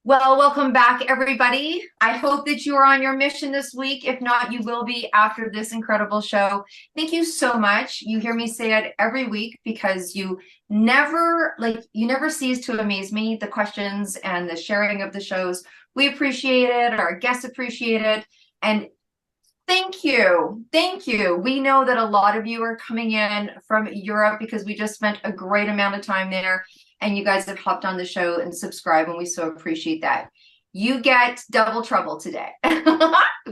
Well, welcome back, everybody. I hope that you are on your mission this week. If not, you will be after this incredible show. Thank you so much. You hear me say it every week because you never cease to amaze me, the questions and the sharing of the shows. We appreciate it, our guests appreciate it, and thank you. Thank you. We know that a lot of you are coming in from Europe because we just spent a great amount of time there and you guys have hopped on the show and subscribed, and we so appreciate that. You get double trouble today.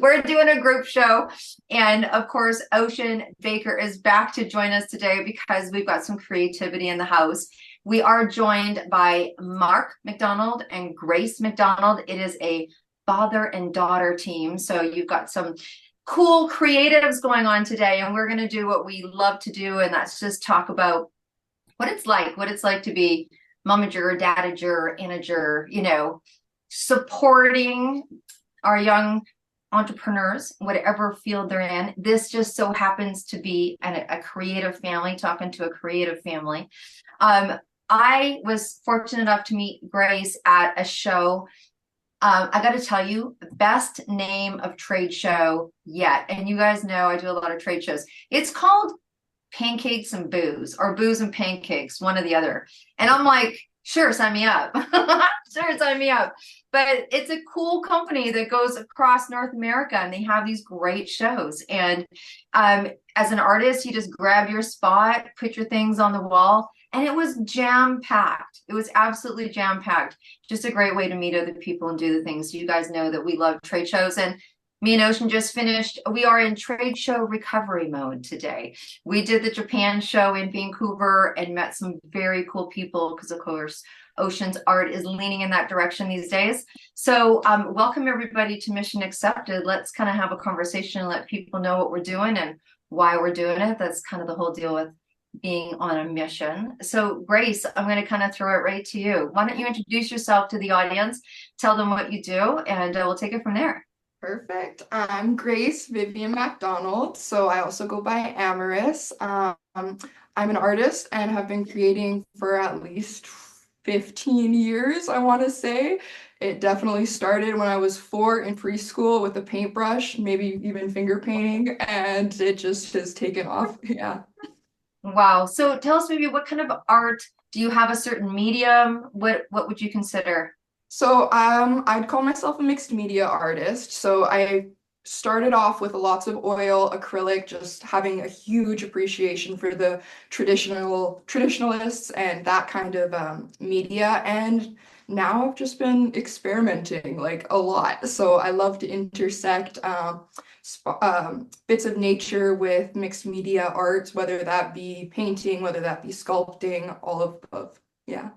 We're doing a group show, and of course, Ocean Baker is back to join us today because we've got some creativity in the house. We are joined by Mark McDonald and Grace McDonald. It is a father and daughter team, so you've got some cool creatives going on today, and we're going to do what we love to do, and that's just talk about what it's like to be momager, dadager, integer, supporting our young entrepreneurs, whatever field they're in. This just so happens to be a creative family, talking to a creative family. I was fortunate enough to meet Grace at a show. I got to tell you, best name of trade show yet. And you guys know I do a lot of trade shows. It's called Pancakes and Booze, or Booze and Pancakes, one or the other. And I'm like, sure, sign me up. Sure, sign me up. But it's a cool company that goes across North America, and they have these great shows. And as an artist, you just grab your spot, put your things on the wall, and it was jam-packed. It was absolutely jam-packed. Just a great way to meet other people and do the things. So you guys know that we love trade shows. And me and Ocean just finished. We are in trade show recovery mode today. We did the Japan show in Vancouver and met some very cool people because, of course, Ocean's art is leaning in that direction these days. So welcome everybody to Mission Accepted. Let's kind of have a conversation and let people know what we're doing and why we're doing it. That's kind of the whole deal with being on a mission. So Grace, I'm going to kind of throw it right to you. Why don't you introduce yourself to the audience, tell them what you do, and we'll take it from there. Perfect. I'm Grace Vivian MacDonald, so I also go by Amaris. I'm an artist and have been creating for at least 15 years, I want to say. It definitely started when I was 4 in preschool with a paintbrush, maybe even finger painting, and it just has taken off. Yeah. Wow. So tell us maybe what kind of art, do you have a certain medium? What would you consider? So I'd call myself a mixed media artist. So I started off with lots of oil, acrylic, just having a huge appreciation for the traditionalists and that kind of media. And now I've just been experimenting like a lot. So I love to intersect bits of nature with mixed media arts, whether that be painting, whether that be sculpting, all of both. Yeah.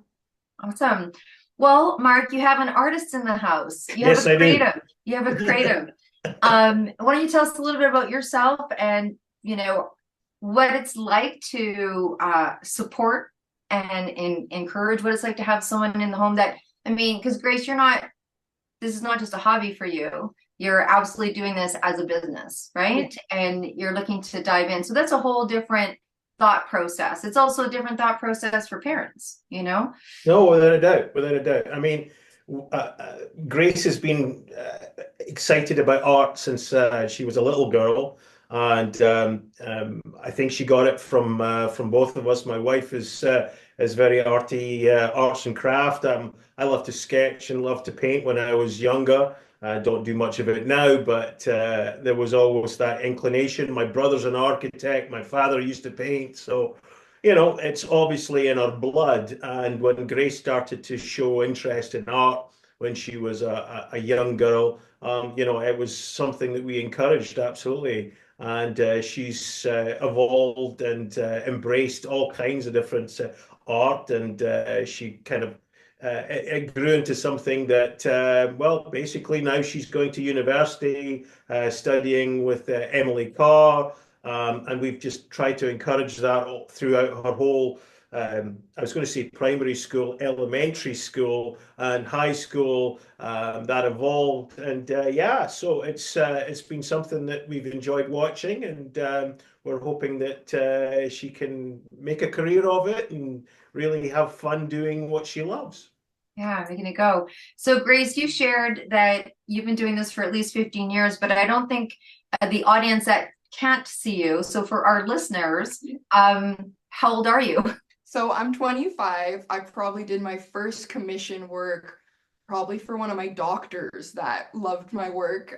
Awesome. Well, Mark, you have an artist in the house. You have Yes, a I do. creative. You have a creative. Why don't you tell us a little bit about yourself and, what it's like to support and encourage what it's like to have someone in the home that, I mean, because Grace, this is not just a hobby for you. You're absolutely doing this as a business, right? And you're looking to dive in. So that's a whole different thought process. It's also a different thought process for parents, you know? No, without a doubt, without a doubt. I mean, Grace has been excited about art since she was a little girl, and I think she got it from both of us. My wife is very arty, arts and craft. I love to sketch and love to paint when I was younger. I don't do much of it now, but there was always that inclination. My brother's an architect. My father used to paint, so it's obviously in our blood. And when Grace started to show interest in art when she was a young girl, it was something that we encouraged absolutely. And she's evolved and embraced all kinds of different art, and she kind of it grew into something that, well, basically now she's going to university, studying with Emily Carr, and we've just tried to encourage that throughout her whole, I was going to say primary school, elementary school, and high school. That evolved, and yeah, so it's been something that we've enjoyed watching, and we're hoping that she can make a career of it and really have fun doing what she loves. Yeah, making it go. So, Grace, you shared that you've been doing this for at least 15 years, but I don't think the audience that can't see you. So, for our listeners, how old are you? So I'm 25. I probably did my first commission work probably for one of my doctors that loved my work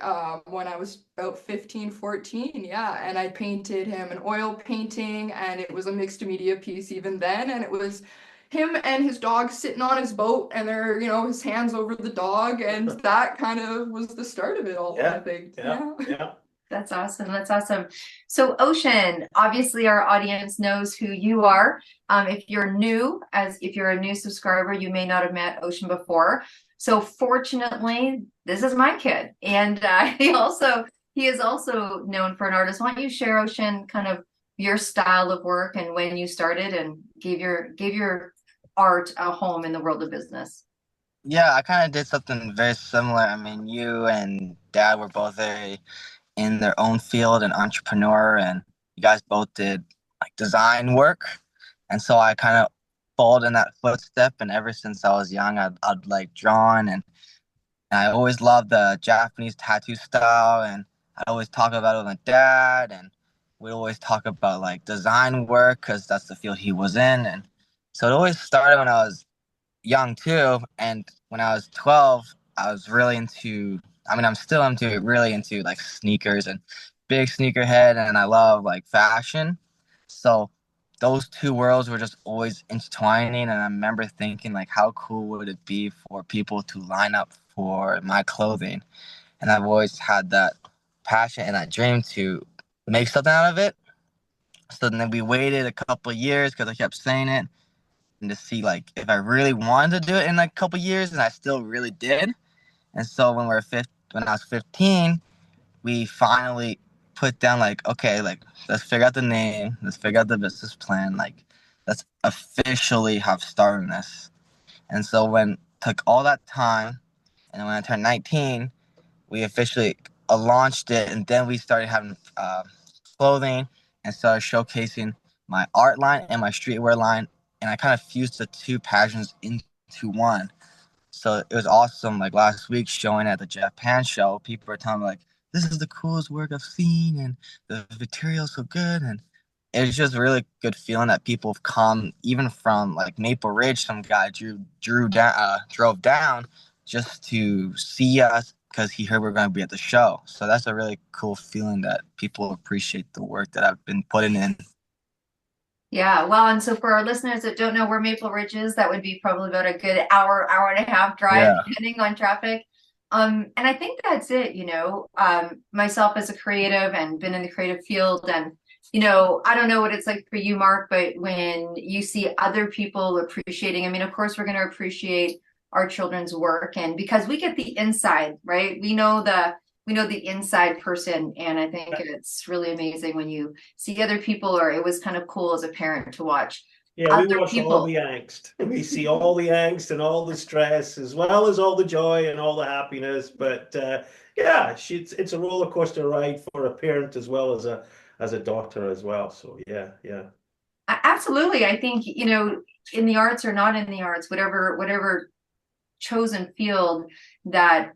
when I was about 15, 14. Yeah. And I painted him an oil painting, and it was a mixed media piece even then. And it was him and his dog sitting on his boat, and they're, his hands over the dog. And that kind of was the start of it all, I Yeah, think. yeah, Yeah. yeah. That's awesome. That's awesome. So, Ocean, obviously, our audience knows who you are. If you're a new subscriber, you may not have met Ocean before. So, fortunately, this is my kid, and he is also known for an artist. Why don't you share, Ocean, kind of your style of work and when you started, and gave your art a home in the world of business? Yeah, I kind of did something very similar. I mean, you and Dad were both very in their own field and entrepreneur, and you guys both did like design work. And so I kind of followed in that footstep. And ever since I was young, I'd like drawn, and I always loved the Japanese tattoo style. And I always talk about it with my dad, and we always talk about like design work because that's the field he was in. And so it always started when I was young too. And when I was 12, I was really into, I mean, I'm still into it, really into like sneakers and big sneakerhead. And I love like fashion. So those two worlds were just always intertwining. And I remember thinking, like, how cool would it be for people to line up for my clothing? And I've always had that passion and that dream to make something out of it. So then we waited a couple of years because I kept saying it, and to see like if I really wanted to do it in like a couple years, and I still really did. And so when I was 15, we finally put down like, okay, like let's figure out the name, let's figure out the business plan, like let's officially have started this. And so when took all that time, and when I turned 19, we officially launched it, and then we started having clothing and started showcasing my art line and my streetwear line, and I kind of fused the two passions into one. So it was awesome. Like last week, showing at the Japan show, people were telling me like, "This is the coolest work I've seen, and the material's so good." And it was just really good feeling that people have come even from like Maple Ridge. Some guy drove down just to see us because he heard we are going to be at the show. So that's a really cool feeling that people appreciate the work that I've been putting in. Yeah, well, and so for our listeners that don't know where Maple Ridge is, that would be probably about a good hour and a half drive, Yeah. depending on traffic. And I think that's it, myself as a creative and been in the creative field, and I don't know what it's like for you, Mark, but when you see other people appreciating, I mean, of course, we're going to appreciate our children's work, and because we get the inside, right? We know the inside person, and I think it's really amazing when you see other people, or it was kind of cool as a parent to watch Yeah, we other watch all people. the angst. We see all the angst and all the stress, as well as all the joy and all the happiness. But yeah, it's a roller coaster ride for a parent as well as a daughter as well. So yeah, yeah. Absolutely. I think, in the arts or not in the arts, whatever chosen field that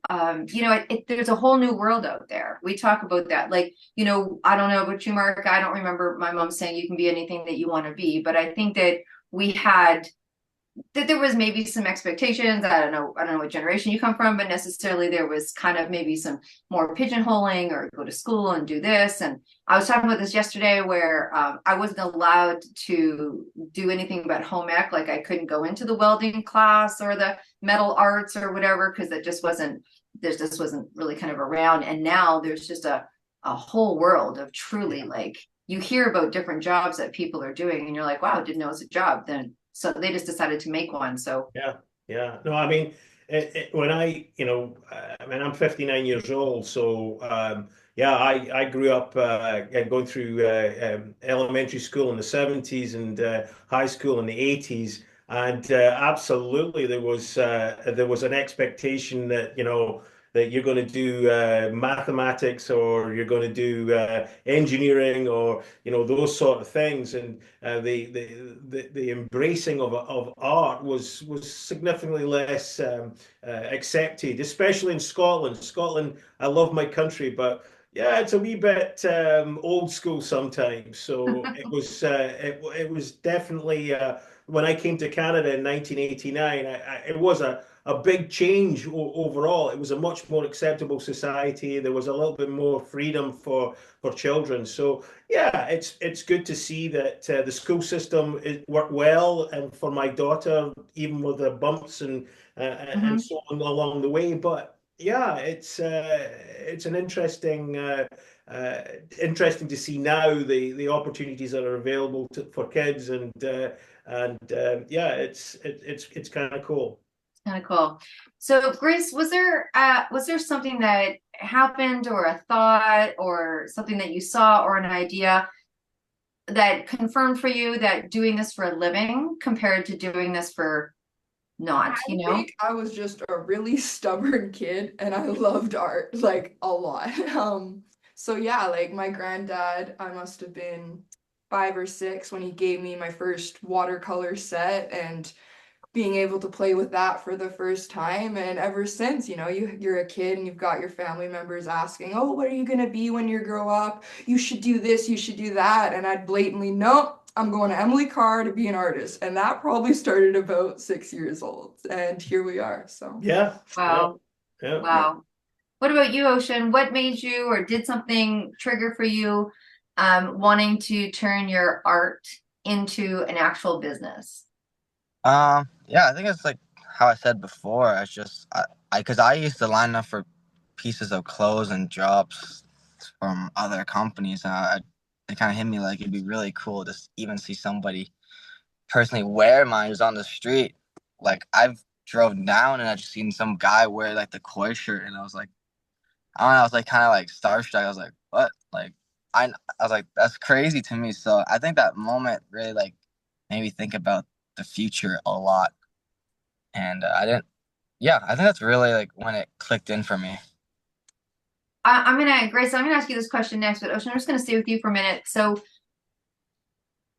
there's a whole new world out there. We talk about that, like, I don't know about you, Mark. I don't remember my mom saying you can be anything that you want to be, but I think that we had that there was maybe some expectations. I don't know what generation you come from, but necessarily there was kind of maybe some more pigeonholing, or go to school and do this. And I was talking about this yesterday, where I wasn't allowed to do anything but home ec. Like, I couldn't go into the welding class or the metal arts or whatever, because this wasn't really kind of around. And now there's just a whole world of truly, like, you hear about different jobs that people are doing, and you're like, wow, didn't know it's a job. Then so they just decided to make one. So Yeah, yeah. No, I mean, when I mean, I'm 59 years old, so yeah, I grew up going through elementary school in the 70s and high school in the 80s, and absolutely there was an expectation that that you're going to do mathematics, or you're going to do engineering, or those sort of things. And the embracing of art was significantly less accepted, especially in Scotland. Scotland, I love my country, but yeah, it's a wee bit old school sometimes. So it was definitely when I came to Canada in 1989, it was a big change overall. It was a much more acceptable society. There was a little bit more freedom for children. So yeah, it's good to see that the school system worked well, and for my daughter, even with the bumps and Mhm. so on along the way. But yeah, it's an interesting to see now the opportunities that are available for kids, and yeah, it's kind of cool. Kind of cool. So, Grace, was there something that happened, or a thought, or something that you saw, or an idea that confirmed for you that doing this for a living compared to doing this for I not, think I was just a really stubborn kid and I loved art like a lot. So yeah, like my granddad, I must have been 5 or 6 when he gave me my first watercolor set, and being able to play with that for the first time. And ever since, you're a kid and you've got your family members asking, oh, what are you going to be when you grow up? You should do this, you should do that. And I'd blatantly, nope, I'm going to Emily Carr to be an artist. And that probably started about 6 years old. And here we are. So Yeah, yeah, wow, yeah. wow. What about you, Ocean? What made you, or did something trigger for you, wanting to turn your art into an actual business? Yeah, I think it's like how I said before. I just because I used to line up for pieces of clothes and jobs from other companies, and it kind of hit me like it'd be really cool to even see somebody personally wear mine just on the street. Like I've drove down and I just seen some guy wear like the Koi shirt, and I was like, I don't know, I was like kind of like starstruck. I was like, what? Like I was like, that's crazy to me. So I think that moment really like made me think about the future a lot. And I didn't, yeah, I think that's really like when it clicked in for me. Grace, I'm gonna ask you this question next, but Ocean, I'm just gonna stay with you for a minute. So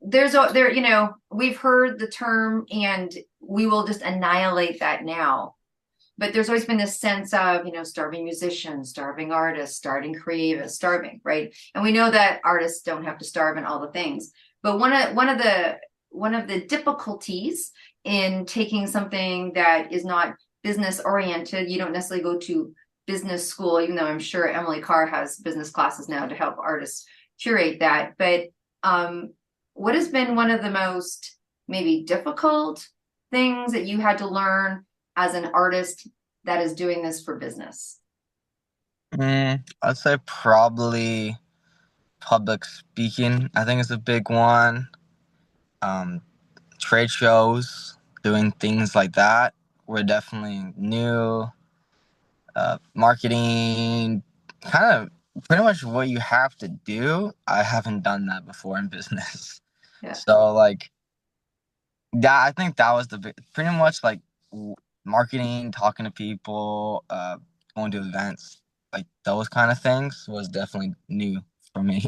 we've heard the term, and we will just annihilate that now. But there's always been this sense of, starving musicians, starving artists, starving creatives, starving, right? And we know that artists don't have to starve and all the things. But one of the difficulties in taking something that is not business oriented, you don't necessarily go to business school, even though I'm sure Emily Carr has business classes now to help artists curate that. But what has been one of the most maybe difficult things that you had to learn as an artist that is doing this for business? I'd say probably public speaking. I think it's a big one. Um, Trade shows, doing things like that were definitely new. Marketing, kind of pretty much what you have to do. I haven't done that before in business. Yeah, So like that, I think that was pretty much like marketing, talking to people, going to events, like those kind of things was definitely new for me.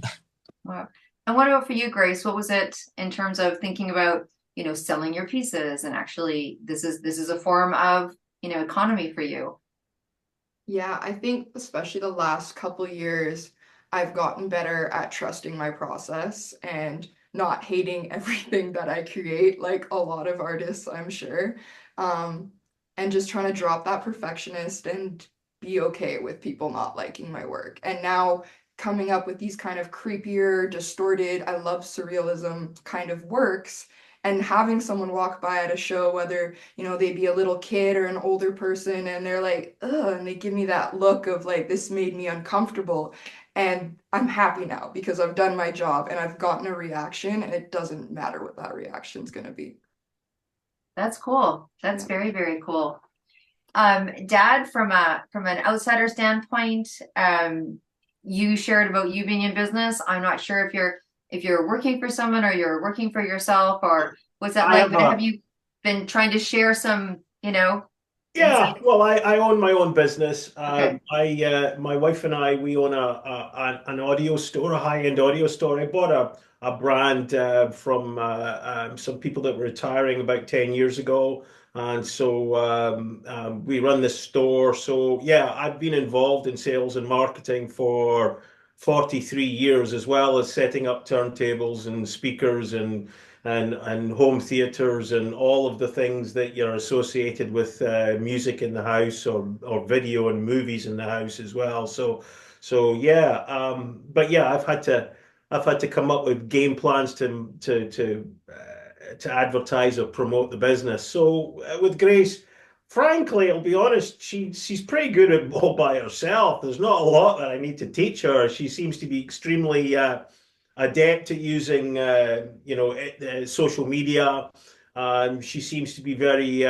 wow. And what about for you, Grace? What was it in terms of thinking about, selling your pieces, and actually this is a form of, economy for you? yeah, I think especially the last couple years, I've gotten better at trusting my process and not hating everything that I create, like a lot of artists, I'm sure. Um, and just trying to drop that perfectionist and be okay with people not liking my work. And now coming up with these kind of creepier, distorted, I love surrealism kind of works. And having someone walk by at a show, whether they be a little kid or an older person, and they're like, ugh, and they give me that look of like, this made me uncomfortable. And I'm happy now because I've done my job and I've gotten a reaction, and it doesn't matter what that reaction's gonna be. That's cool. That's Yeah. very, very cool. Dad, from an outsider standpoint, you shared about you being in business. I'm not sure if you're working for someone, or you're working for yourself, or what's that I like? have But have a you been trying to share some, And so, Yeah, well, I own my own business. okay. My wife and I, we own an audio store, a high-end audio store. I bought a brand from some people that were retiring about 10 years ago. And so we run this store. So yeah, I've been involved in sales and marketing for 43 years, as well as setting up turntables and speakers and home theaters and all of the things that you're associated with music in the house or video and movies in the house as well. So yeah, but yeah, I've had to come up with game plans to advertise or promote the business. So with Grace, frankly, I'll be honest, she's pretty good at all by herself. There's not a lot that I need to teach her. She seems to be extremely adept at using social media. She seems to be very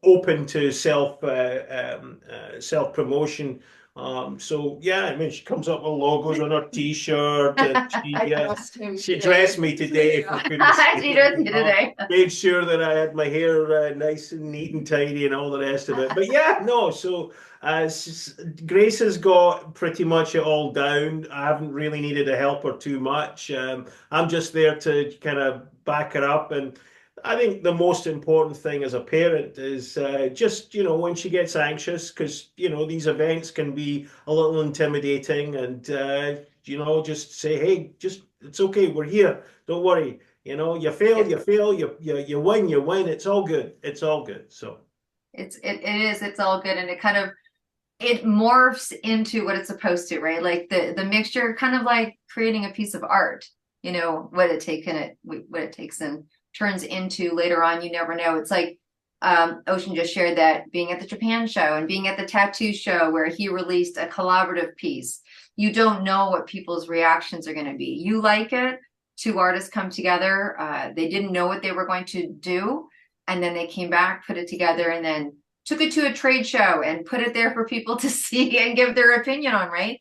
open to self promotion. So yeah, I mean, she comes up with logos on her T-shirt, and I dressed him she today. dressed me today, for Yeah. goodness She sake. does you today. Made sure that I had my hair nice and neat and tidy and all the rest of it. But yeah, no, so Grace has got pretty much it all down. I haven't really needed to help her too much. I'm just there to kind of back her up. And I think the most important thing as a parent is just, when she gets anxious, because, these events can be a little intimidating, and, just say, hey, just, it's okay. We're here. Don't worry. You fail, It, you fail, you win, you win. It's all good. It's all good. So. it's all good, and it morphs into what it's supposed to, right? Like the mixture, kind of like creating a piece of art. What it takes and turns into later on. You never know. It's like Ocean just shared that being at the Japan show and being at the tattoo show where he released a collaborative piece. You don't know what people's reactions are going to be. You like it. Two artists come together. They didn't know what they were going to do, and then they came back, put it together, and then took it to a trade show and put it there for people to see and give their opinion on, right?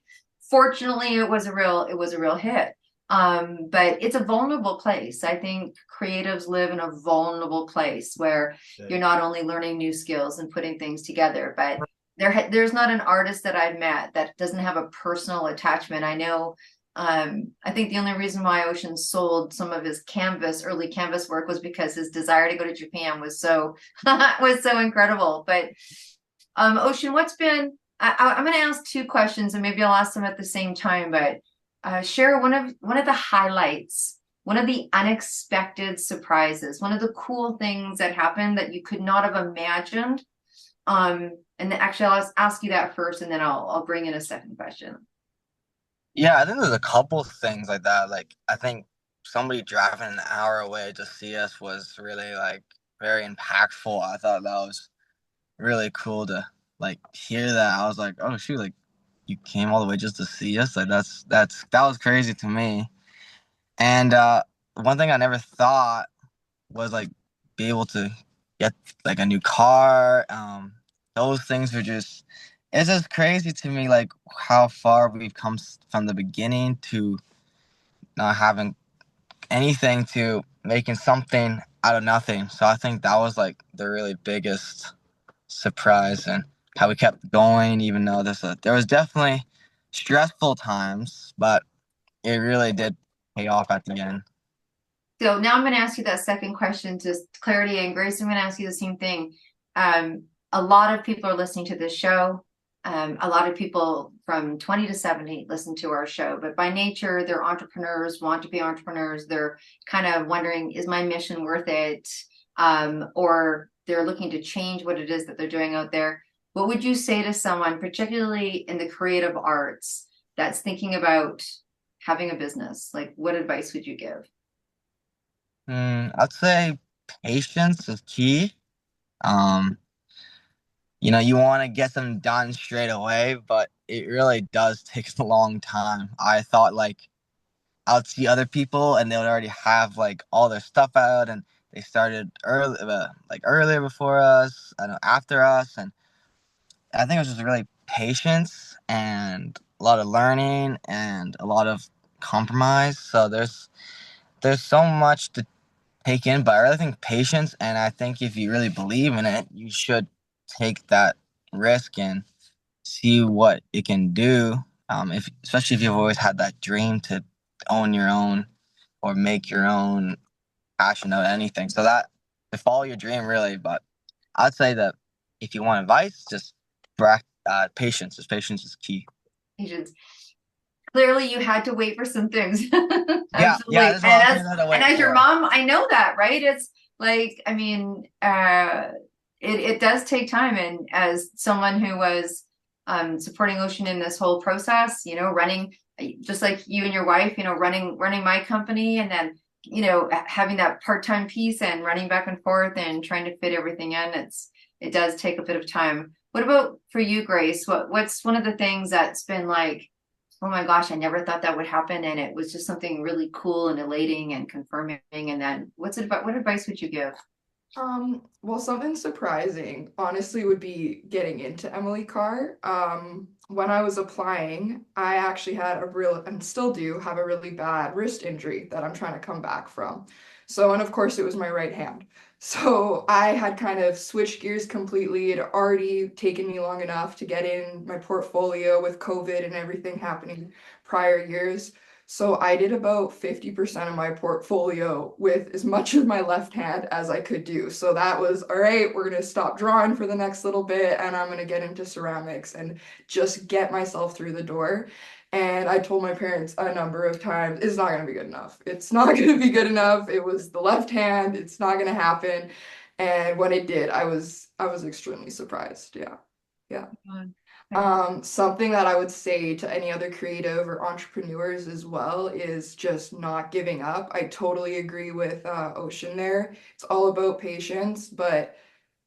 Fortunately, it was a real hit. But it's a vulnerable place. I think creatives live in a vulnerable place where you're not only learning new skills and putting things together, but there's not an artist that I've met that doesn't have a personal attachment. I know. I think the only reason why Ocean sold some of his early canvas work, was because his desire to go to Japan was so was so incredible. But Ocean, I'm going to ask two questions, and maybe I'll ask them at the same time. But share one of the highlights, one of the unexpected surprises, one of the cool things that happened that you could not have imagined. And actually, I'll ask you that first, and then I'll bring in a second question. Yeah, I think there's a couple things like that. Like, I think somebody driving an hour away to see us was really like very impactful. I thought that was really cool to like hear that. I was like, oh shoot, like you came all the way just to see us. Like that was crazy to me. And one thing I never thought was like be able to get like a new car. Those things were just, it's just crazy to me, like how far we've come from the beginning to not having anything to making something out of nothing. So I think that was like the really biggest surprise, and how we kept going, even though there was definitely stressful times, but it really did pay off at the end. So now I'm going to ask you that second question, just clarity. And Grace, I'm going to ask you the same thing. A lot of people are listening to this show. A lot of people from 20 to 70 listen to our show, but by nature, they're entrepreneurs, want to be entrepreneurs. They're kind of wondering, is my mission worth it? Or they're looking to change what it is that they're doing out there. What would you say to someone, particularly in the creative arts, that's thinking about having a business? Like, what advice would you give? I'd say patience is key. Um, you want to get them done straight away, but it really does take a long time. I thought like I'd see other people and they would already have like all their stuff out, and they started early, like earlier before us, I know after us, and I think it was just really patience and a lot of learning and a lot of compromise. So there's so much to take in, but I really think patience, and I think if you really believe in it, you should take that risk and see what it can do. If especially if you've always had that dream to own your own or make your own passion out of anything. So that to follow your dream really, but I'd say that if you want advice, just patience. Just patience is key. Patience. Clearly you had to wait for some things. Yeah, Absolutely. there's a lot of things I had to And wait as your for. mom, I know that, right? It's like, I mean, it does take time. And as someone who was supporting Ocean in this whole process, you know, running just like you and your wife, you know, running my company, and then, you know, having that part-time piece and running back and forth and trying to fit everything in, it does take a bit of time. What about for you, Grace? What's one of the things that's been like, oh my gosh, I never thought that would happen, and it was just something really cool and elating and confirming. And then what advice would you give? Well, something surprising, honestly, would be getting into Emily Carr. When I was applying, I actually had and still do have a really bad wrist injury that I'm trying to come back from. So, and of course, it was my right hand. So I had kind of switched gears completely. It had already taken me long enough to get in my portfolio with COVID and everything happening prior years. So I did about 50% of my portfolio with as much of my left hand as I could do. So that was, all right, we're going to stop drawing for the next little bit and I'm going to get into ceramics and just get myself through the door. And I told my parents a number of times, it's not going to be good enough. It's not going to be good enough. It was the left hand. It's not going to happen. And when it did, I was extremely surprised. Yeah. Yeah. Something that I would say to any other creative or entrepreneurs as well is just not giving up. I totally agree with Ocean there. It's all about patience, but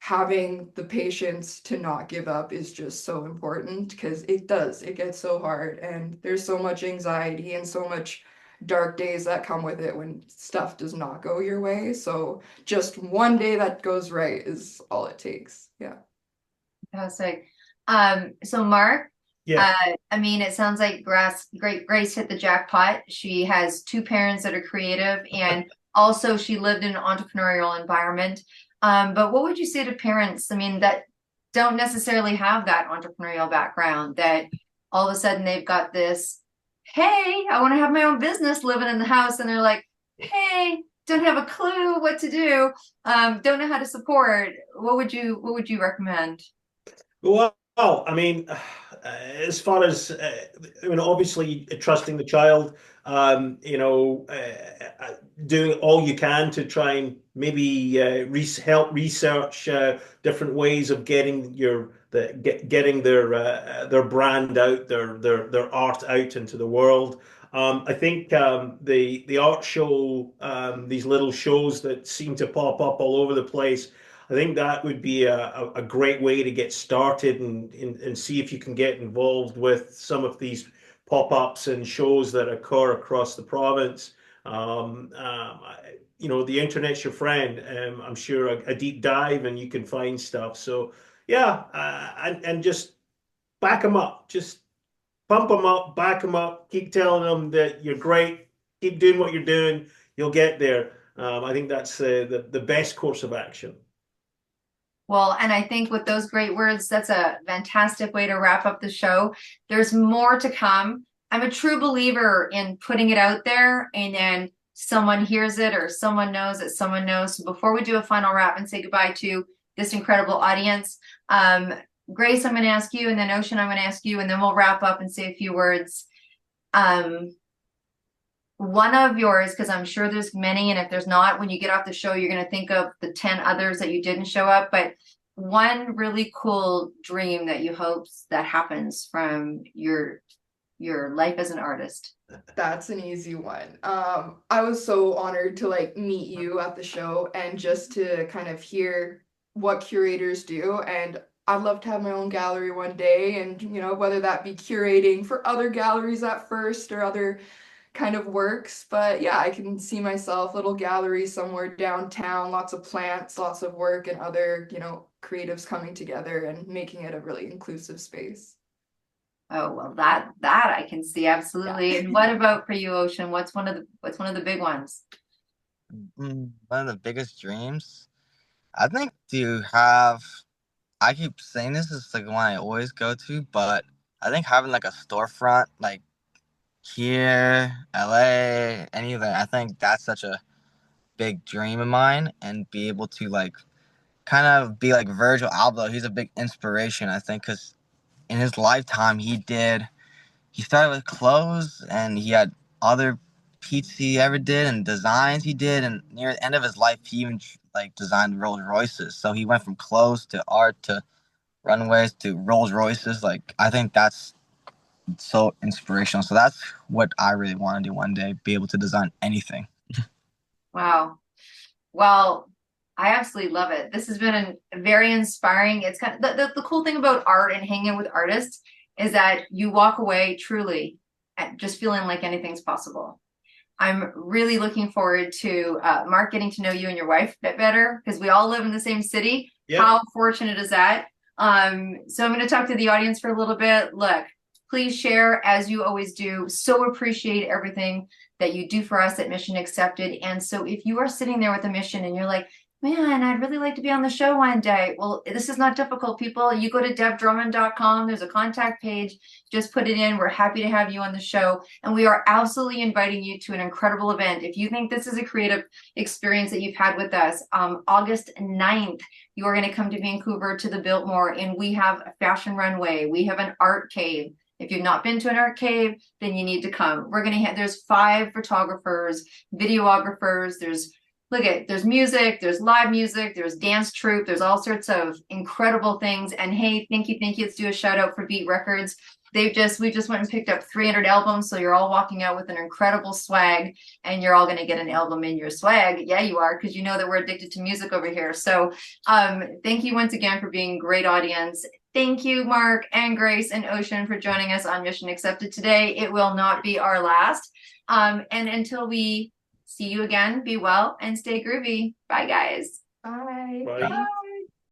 having the patience to not give up is just so important because it gets so hard and there's so much anxiety and so much dark days that come with it when stuff does not go your way. So just one day that goes right is all it takes. Yeah. Fantastic. So Mark, Yeah. I mean, it sounds like Grace hit the jackpot. She has two parents that are creative, and also she lived in an entrepreneurial environment. But what would you say to parents, I mean, that don't necessarily have that entrepreneurial background, that all of a sudden they've got this, hey, I want to have my own business living in the house, and they're like, hey, don't have a clue what to do, don't know how to support. What would you recommend? Well, I mean, as far as I mean, obviously trusting the child, you know, doing all you can to try and maybe help research different ways of getting getting their brand out, their art out into the world. I think the art show, these little shows that seem to pop up all over the place. I think that would be a great way to get started and see if you can get involved with some of these pop-ups and shows that occur across the province. You know, the internet's your friend. I'm sure a deep dive and you can find stuff. So yeah, and just back them up. Just pump them up, back them up. Keep telling them that you're great. Keep doing what you're doing. You'll get there. I think that's the best course of action. Well, and I think with those great words, that's a fantastic way to wrap up the show. There's more to come. I'm a true believer in putting it out there, and then someone hears it or someone knows that someone knows. So before we do a final wrap and say goodbye to this incredible audience, Grace, I'm going to ask you, and then Ocean, I'm going to ask you, and then we'll wrap up and say a few words. One of yours, because I'm sure there's many, and if there's not, when you get off the show, you're going to think of the 10 others that you didn't show up. But one really cool dream that you hope that happens from your life as an artist. That's an easy one. I was so honored to like meet you at the show and just to kind of hear what curators do. And I'd love to have my own gallery one day, and you know, whether that be curating for other galleries at first or other kind of works. But yeah, I can see myself, little gallery somewhere downtown, lots of plants, lots of work, and other, you know, creatives coming together and making it a really inclusive space. Oh, well, that I can see absolutely. Yeah. And what about for you, Ocean? What's one of the big ones? One of the biggest dreams, I think, to have. I keep saying this is like one I always go to, but I think having like a storefront, like here, LA, anywhere, I think that's such a big dream of mine, and be able to like kind of be like Virgil Abloh. He's a big inspiration, I think, because in his lifetime he started with clothes, and he had other pieces he ever did and designs he did, and near the end of his life he even like designed Rolls Royces. So he went from clothes to art to runways to Rolls Royces. Like, I think that's so inspirational. So that's what I really want to do one day, be able to design anything. Wow. Well, I absolutely love it. This has been very inspiring. It's kind of the cool thing about art and hanging with artists is that you walk away truly just feeling like anything's possible. I'm really looking forward to Mark getting to know you and your wife a bit better, because we all live in the same city. Yeah. How fortunate is that? So I'm going to talk to the audience for a little bit. Look, please share as you always do. So appreciate everything that you do for us at Mission Accepted. And so if you are sitting there with a mission and you're like, man, I'd really like to be on the show one day. Well, this is not difficult, people. You go to debdrummond.com. There's a contact page. Just put it in. We're happy to have you on the show. And we are absolutely inviting you to an incredible event. If you think this is a creative experience that you've had with us, August 9th, you are going to come to Vancouver to the Biltmore, and we have a fashion runway. We have an art cave. If you've not been to an art cave, then you need to come. We're going to have, there's 5 photographers, videographers, there's music, there's live music, there's dance troupe, there's all sorts of incredible things. And hey, thank you. Let's do a shout out for Beat Records. We just went and picked up 300 albums. So you're all walking out with an incredible swag, and you're all going to get an album in your swag. Yeah, you are, because you know that we're addicted to music over here. So thank you once again for being a great audience. Thank you, Mark and Grace and Ocean, for joining us on Mission Accepted today. It will not be our last. And until we see you again, be well and stay groovy. Bye, guys. Bye. Bye.